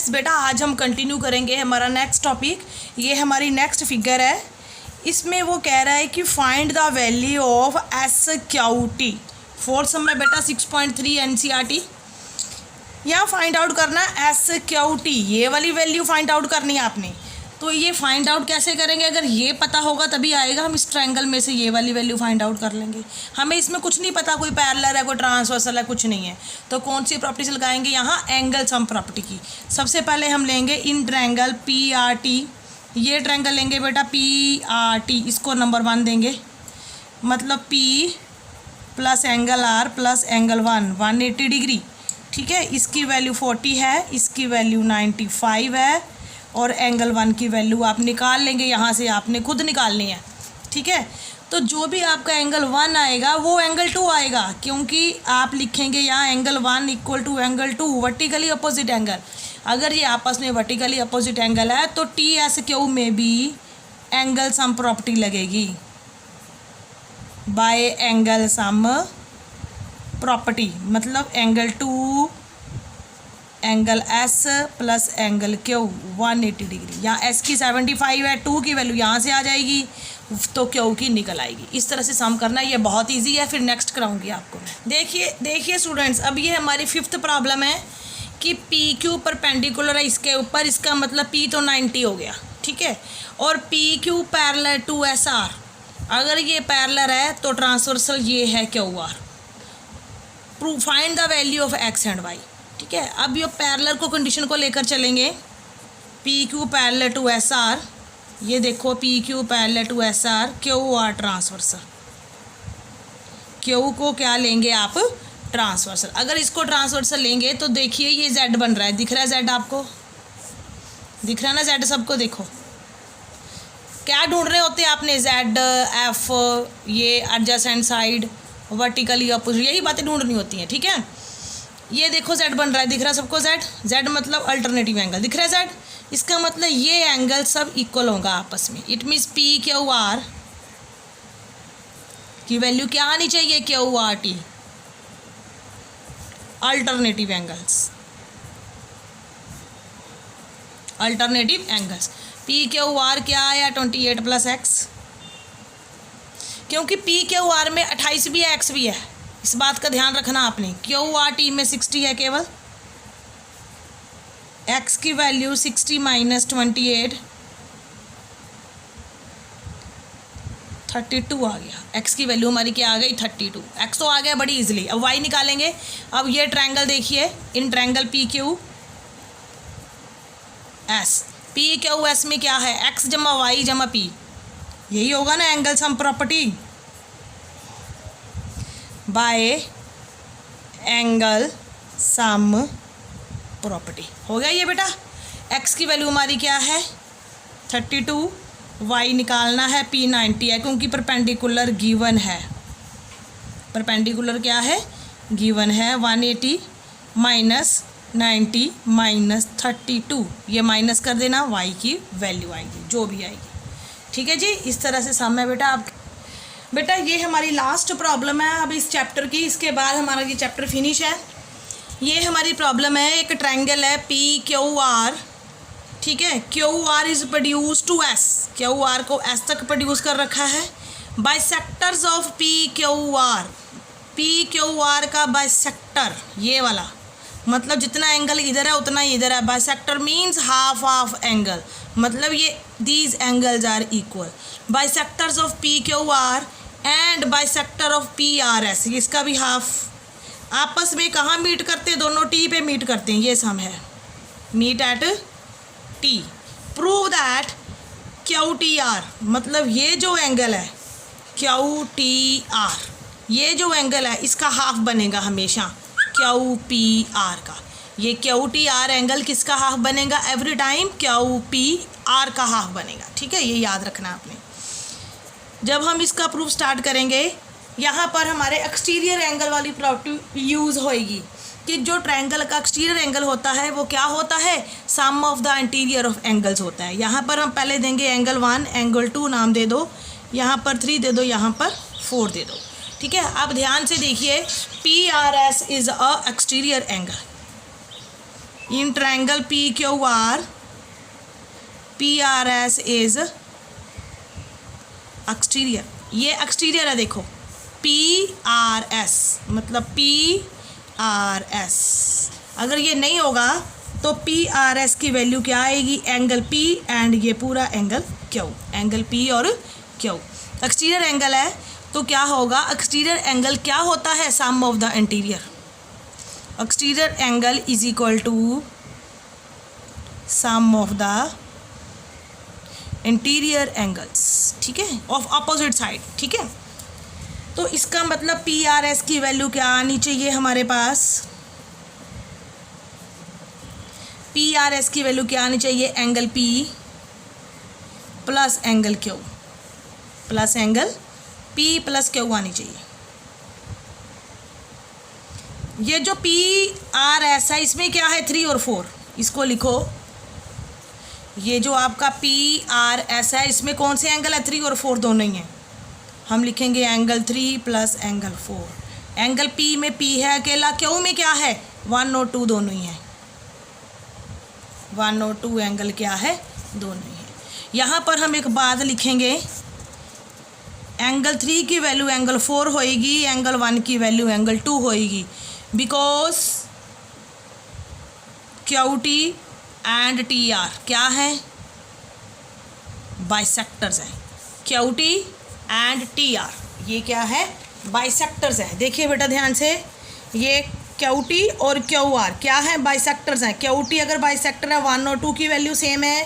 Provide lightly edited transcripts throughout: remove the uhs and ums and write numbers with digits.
Next बेटा आज हम कंटिन्यू करेंगे हमारा नेक्स्ट टॉपिक। ये हमारी नेक्स्ट फिगर है। इसमें वो कह रहा है कि find the value of S Q T. Fourth सम में बेटा 6.3 NCERT। यहाँ फाइंड आउट करना है एस क्यू टी, ये वाली वैल्यू फाइंड आउट करनी है आपने। तो ये फाइंड आउट कैसे करेंगे, अगर ये पता होगा तभी आएगा। हम इस ट्रायंगल में से ये वाली वैल्यू फाइंड आउट कर लेंगे। हमें इसमें कुछ नहीं पता, कोई पैरेलल है, कोई ट्रांसवर्सल है, कुछ नहीं है। तो कौन सी प्रॉपर्टी से लगाएंगे यहाँ, एंगल सम प्रॉपर्टी की। सबसे पहले हम लेंगे इन ट्रायंगल PRT। ये ट्रायंगल लेंगे बेटा PRT, इसको नंबर 1 देंगे। मतलब P plus angle R plus angle 180 degree. ठीक है, इसकी वैल्यू 40 है, इसकी वैल्यू 95 है और एंगल 1 की वैल्यू आप निकाल लेंगे। यहाँ से आपने खुद निकालनी है। ठीक है, तो जो भी आपका एंगल 1 आएगा वो एंगल 2 आएगा, क्योंकि आप लिखेंगे यहाँ angle 1 equal to angle 2, vertically opposite angle. अगर ये आपस में वर्टिकली अपोजिट एंगल है तो TSQ में भी एंगल सम प्रॉपर्टी लगेगी बाय एंगल सम प्रॉपर्टी। मतलब angle 2 angle S plus angle Q 180 degree. यहाँ S की 75 है, 2 की वैल्यू यहाँ से आ जाएगी तो Q की निकल आएगी। इस तरह से सम करना, ये बहुत इजी है। फिर नेक्स्ट कराऊंगी आपको मैं। देखिए स्टूडेंट्स, अब ये हमारी 5th प्रॉब्लम है कि PQ परपेंडिकुलर है इसके ऊपर। इसका मतलब P तो 90 हो गया। ठीक है, और PQ पैरेलल टू SR। अगर ये पैरेलल है तो ट्रांसवर्सल ये है QR। Prove find the value of X and Y। ठीक है, अब ये पैरेलल को कंडीशन को लेकर चलेंगे। PQ पैरेलल टू SR, ये देखो PQ parallel to SR, QR transversal. Q को क्या लेंगे आप, ट्रांसवर्सल। अगर इसको ट्रांसवर्सल लेंगे तो देखिए ये Z बन रहा है, दिख रहा है Z आपको, दिख रहा है ना Z सबको। देखो क्या ढूंढ रहे होते हैं आपने, Z F, ये एडजेसेंट साइड, वर्टिकली अपोजिट, यही बातें ढूंढनी होती हैं। ठीक है, ये देखो Z बन रहा है, दिख रहा है सबको Z मतलब अल्टरनेटिव एंगल, दिख रहा है Z। इसका मतलब ये एंगल सब इक्वल होगा आपस में। इट मीन्स PQR की वैल्यू क्या आनी चाहिए, QRT, alternative angles, alternative angles. PQR क्या आया, 28 प्लस X, क्योंकि PQR में 28 भी है, X भी है। इस बात का ध्यान रखना आपने। QRT में 60 है केवल, X की वैल्यू 60 माइनस 28 32 आ गया। X की वैल्यू हमारी क्या आ गई, 32। X तो आ गया बड़ी इजीली। अब Y निकालेंगे। अब ये ट्रायंगल देखिए, इन ट्रायंगल PQS, PQS में क्या है, X जमा Y जमा P, यही होगा ना angle sum property bye angle sum property. हो गया ये बेटा। X की वैल्यू हमारी क्या है, 32, Y निकालना है, P 90 है, क्योंकि परपेंडिकुलर गिवन है। परपेंडिकुलर क्या है, गिवन है। 180 माइनस 90 माइनस 32, ये माइनस कर देना, Y की वैल्यू आएगी जो भी आएगी। ठीक है जी, इस तरह से सम है बेटा। आप बेटा ये हमारी लास्ट प्रॉब्लम है अब इस चैप्टर की, इसके बाद हमारा ये चैप्टर फिनिश है। ये हमारी प्रॉब्लम है, एक ट्रायंगल है PQR। ठीक है, QR is produce to S, QR को S तक प्रोड्यूस कर रखा है। बाइसेक्टर्स ऑफ PQR, PQR का बाइसेक्टर ये वाला, मतलब जितना एंगल इधर है उतना ही इधर है। Bisector means half of angle, मतलब ये these angles are equal. Bisectors of PQR and bisector of PRS, इसका भी हाफ। आपस में कहाँ मीट करते हैं, दोनों T पे मीट करते हैं, ये सम है, meet at T। Prove that QTR, मतलब ये जो एंगल है QTR, ये जो एंगल है इसका हाफ बनेगा हमेशा QPR का। ये QTR एंगल किसका हाफ बनेगा, एवरी टाइम QPR का हाफ बनेगा। ठीक है, ये याद रखना आपने। जब हम इसका प्रूफ स्टार्ट करेंगे, यहाँ पर हमारे एक्सटीरियर एंगल वाली प्रॉपर्टी यूज़ होएगी कि जो ट्रायंगल का एक्सटीरियर एंगल होता है वो क्या होता है, sum of the interior of angles होता है। यहाँ पर हम पहले देंगे एंगल 1, एंगल 2 नाम दे दो, यहाँ पर 3 दे दो, यहाँ पर 4 दे दो। ठीक है, अब ध्यान से देखिए, PRS is a exterior angle. In triangle P Q R P R S is exterior, ये एक्सटीरियर है देखो, पी आर एस मतलब पी आर एस। अगर ये नहीं होगा तो पी आर एस की वैल्यू क्या आएगी, एंगल पी एंड ये पूरा एंगल क्यू, एंगल पी और क्यू एक्सटीरियर एंगल है। तो क्या होगा, एक्सटीरियर एंगल क्या होता है, sum of the interior. Exterior angle is equal to sum of the interior angles, ठीक है, ऑफ अपोजिट साइड, ठीक है। तो इसका मतलब पी आर एस की वैल्यू क्या आनी चाहिए हमारे पास, पी आर एस की वैल्यू क्या आनी चाहिए, angle P plus angle Q, plus angle P plus Q आनी चाहिए। ये जो पी आर एस है इसमें क्या है 3 और 4, इसको लिखो। ये जो आपका पी आर एस है इसमें कौन से एंगल है, 3 और 4 दोनों ही हैं। हम लिखेंगे angle 3 plus angle 4। Angle P में पी है अकेला, क्यू में क्या है 1 और 2 दोनों ही हैं, 1 और 2 एंगल क्या है, दोनों ही हैं। यहाँ पर हम एक बात लिखेंगे, एंगल 3 की वैल्यू एंगल 4 होएगी, एंगल 1 की वैल्यू एंगल 2 होएगी, because Q T and T R क्या है, बाइसेक्टर्स हैं। Q T and T R ये क्या है, बाइसेक्टर्स हैं। देखिए बेटा ध्यान से, ये क्यू टी और क्यू आर क्या है, बाइसेक्टर्स हैं। क्यू टी अगर बाइसेक्टर है 1 और 2 की वैल्यू सेम है,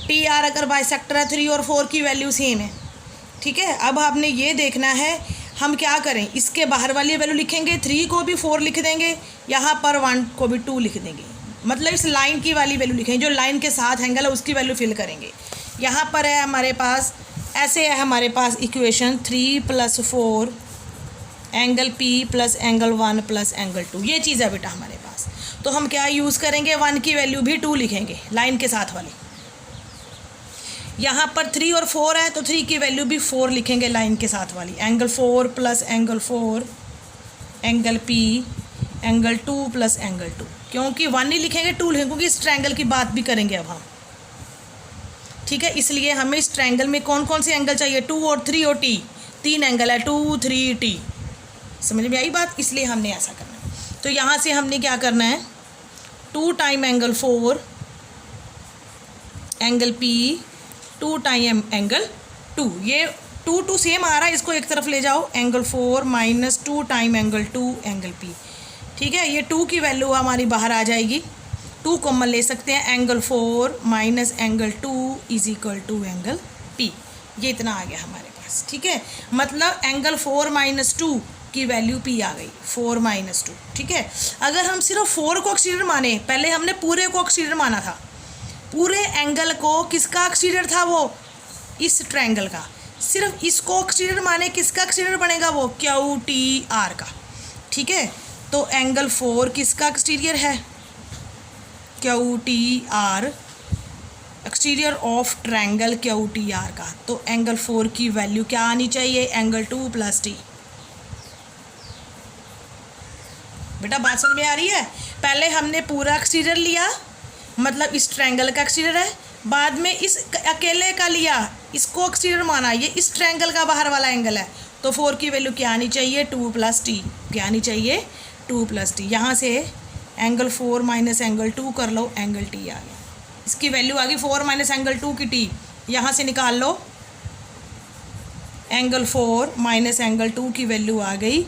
टी आर अगर बाइसेक्टर है 3 और 4 की वैल्यू सेम है, ठीक है। अब आपने ये देखना है हम क्या करें, इसके बाहर वाली वैल्यू लिखेंगे, 3 को भी 4 लिख देंगे, यहाँ पर 1 को भी 2 लिख देंगे, मतलब इस लाइन की वाली वैल्यू लिखेंगे, जो लाइन के साथ एंगल है उसकी वैल्यू फिल करेंगे। यहाँ पर है हमारे पास, ऐसे है हमारे पास equation 3 + 4 angle P plus angle 1 plus angle 2, ये चीज़ है बेटा हमारे पास। तो हम क्या यूज़ करेंगे, 1 की वैल्यू भी 2 लिखेंगे लाइन के साथ वाली। यहाँ पर 3 और 4 है तो 3 की वैल्यू भी 4 लिखेंगे लाइन के साथ वाली। Angle 4 plus angle 4 angle P angle 2 plus angle 2, क्योंकि 1 नहीं लिखेंगे 2 लिखेंगे, क्योंकि इस ट्रायंगल की बात भी करेंगे अब हम, ठीक है। इसलिए हमें इस ट्रायंगल में कौन कौन से एंगल चाहिए, 2 और 3 और टी, 3 एंगल है, 2 3 टी, समझ में आई बात, इसलिए हमने ऐसा करना है। तो यहाँ से हमने क्या करना है, 2 time angle 4 angle P 2 time angle 2, ये 2 2 सेम आ रहा है, इसको एक तरफ ले जाओ, angle 4 minus 2 time angle 2 angle P, ठीक है। ये 2 की वैल्यू हमारी बाहर आ जाएगी, 2 कॉमन ले सकते हैं, angle 4 minus angle 2 is equal to angle P, ये इतना आ गया हमारे पास, ठीक है। मतलब एंगल 4 माइनस 2 की वैल्यू पी आ गई, 4 माइनस 2, ठीक है। अगर हम सिर्फ 4 को एक्सटीरियर माने, पहले हमने पूरे को एक्सटीरियर माना था, पूरे एंगल को किसका एक्सटीरियर था, वो इस ट्रायंगल का, सिर्फ इसको एक्सटीरियर माने, किसका एक्सटीरियर बनेगा, वो क्यू टी आर का, ठीक है। तो एंगल 4 किसका एक्सटीरियर है, Q T R, exterior of triangle Q T R का। तो एंगल 4 की वैल्यू क्या आनी चाहिए, एंगल 2 प्लस टी। बेटा बात समझ में आ रही है, पहले हमने पूरा एक्सटीरियर लिया, मतलब इस ट्रायंगल का एक्सटीरियर है, बाद में इस अकेले का लिया, इसको एक्सटीरियर माना, ये इस ट्रायंगल का बाहर वाला एंगल है। तो 4 की वैल्यू क्या आनी चाहिए, 2 प्लस टी, क्या आनी चाहिए 2 प्लस टी। यहाँ से एंगल 4 माइनस एंगल 2 कर लो, एंगल टी आ गया, इसकी वैल्यू आ गई 4 माइनस एंगल 2 की टी, यहाँ से निकाल लो, एंगल 4 माइनस एंगल 2 की वैल्यू आ गई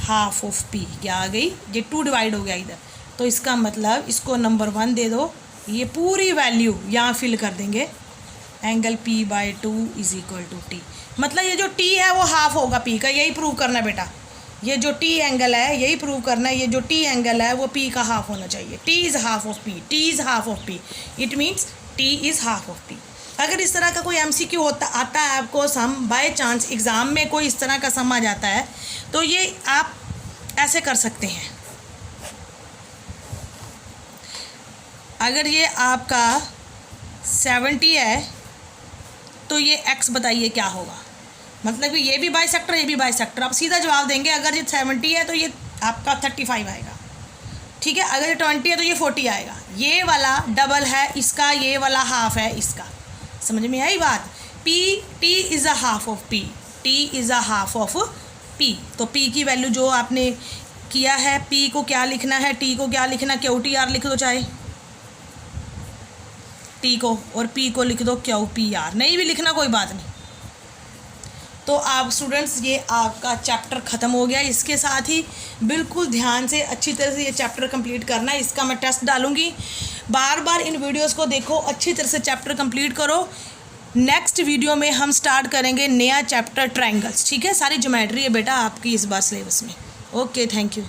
हाफ ऑफ पी, क्या आ गई, ये 2 डिवाइड हो गया इधर, तो इसका मतलब इसको नंबर 1 दे दो, ये पूरी वैल्यू यहाँ फिल कर देंगे, angle P by 2 is equal to T. मतलब ये जो टी है वो हाफ होगा पी का, यही प्रूव करना है बेटा, ये जो टी एंगल है यही प्रूव करना है, ये जो टी एंगल है वो पी का हाफ होना चाहिए, T is half of P, T is half of P, it means T is half of P. अगर इस तरह का कोई एमसीक्यू होता आता है आपको सम, बाय चांस एग्ज़ाम में कोई इस तरह का सम आ जाता है, तो ये आप ऐसे कर सकते हैं। अगर ये आपका 70 है तो ये x बताइए क्या होगा, मतलब कि ये भी बाइसेक्टर ये भी बाइसेक्टर, आप सीधा जवाब देंगे, अगर ये 70 है तो ये आपका 35 आएगा, ठीक है। अगर ये 20 है तो ये 40 आएगा। ये वाला डबल है इसका, ये वाला हाफ है इसका। समझ में आई बात? P T is a half of P, T is a half of P. तो पी की वैल्यू जो आपने किया है, पी को क्या लिखना है, टी को क्या लिखना, क्यू टी आर लिख दो, चाहे टी को और पी को लिख दो क्यू पी आर, नहीं भी लिखना कोई बात नहीं। तो आप स्टूडेंट्स ये आपका चैप्टर ख़त्म हो गया। इसके साथ ही बिल्कुल ध्यान से अच्छी तरह से ये चैप्टर कंप्लीट करना है। इसका मैं टेस्ट डालूंगी, बार बार इन वीडियोस को देखो, अच्छी तरह से चैप्टर कंप्लीट करो। नेक्स्ट वीडियो में हम स्टार्ट करेंगे नया चैप्टर ट्रायंगल्स। ठीक है, सारी ज्योमेट्री है बेटा आपकी इस बार सिलेबस में। Okay, thank you.